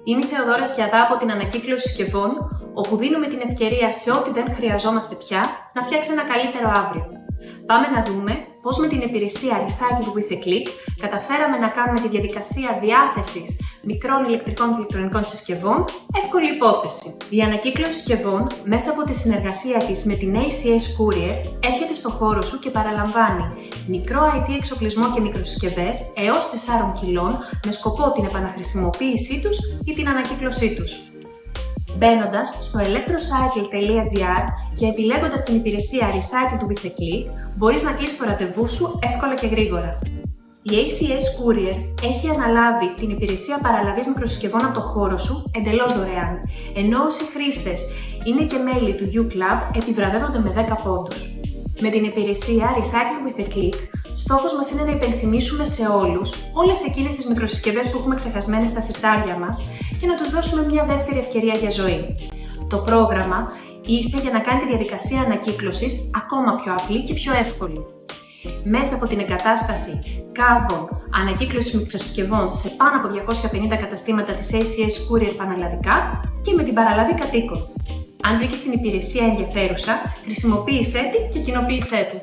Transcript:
Είμαι η Θεοδόρα Σκιαδά από την Ανακύκλωση Συσκευών, όπου δίνουμε την ευκαιρία σε ό,τι δεν χρειαζόμαστε πια να φτιάξει ένα καλύτερο αύριο. Πάμε να δούμε πώς με την υπηρεσία Recycle with a Click καταφέραμε να κάνουμε τη διαδικασία διάθεσης μικρών ηλεκτρικών και ηλεκτρονικών συσκευών εύκολη υπόθεση. Η Ανακύκλωση Συσκευών, μέσα από τη συνεργασία της με την ACS Courier, έρχεται στο χώρο σου και παραλαμβάνει μικρό IT εξοπλισμό και μικροσυσκευές έως 4 κιλών με σκοπό την επαναχρησιμοποίησή τους ή την ανακύκλωσή τους. Μπαίνοντας στο electrocycle.gr και επιλέγοντας την υπηρεσία Recycle with a Click, μπορείς να κλείσεις το ραντεβού σου εύκολα και γρήγορα. Η ACS Courier έχει αναλάβει την υπηρεσία παραλαβής μικροσυσκευών από το χώρο σου εντελώς δωρεάν, ενώ όσοι χρήστες είναι και μέλη του UClub επιβραβεύονται με 10 πόντους. Με την υπηρεσία Recycle with a Click, στόχος μας είναι να υπενθυμίσουμε σε όλες εκείνες τις μικροσυσκευές που έχουμε ξεχασμένες στα συρτάρια μας και να τους δώσουμε μια δεύτερη ευκαιρία για ζωή. Το πρόγραμμα ήρθε για να κάνει τη διαδικασία ανακύκλωσης ακόμα πιο απλή και πιο εύκολη. Μέσα από την εγκατάσταση κάδων ανακύκλωσης μικροσυσκευών σε πάνω από 250 καταστήματα της ACS Courier πανελλαδικά και με την παραλαβή κατοίκων. Αν βρήκες την υπηρεσία ενδιαφέρουσα, χρησιμοποίησέ τη και κοινοποίησέ του.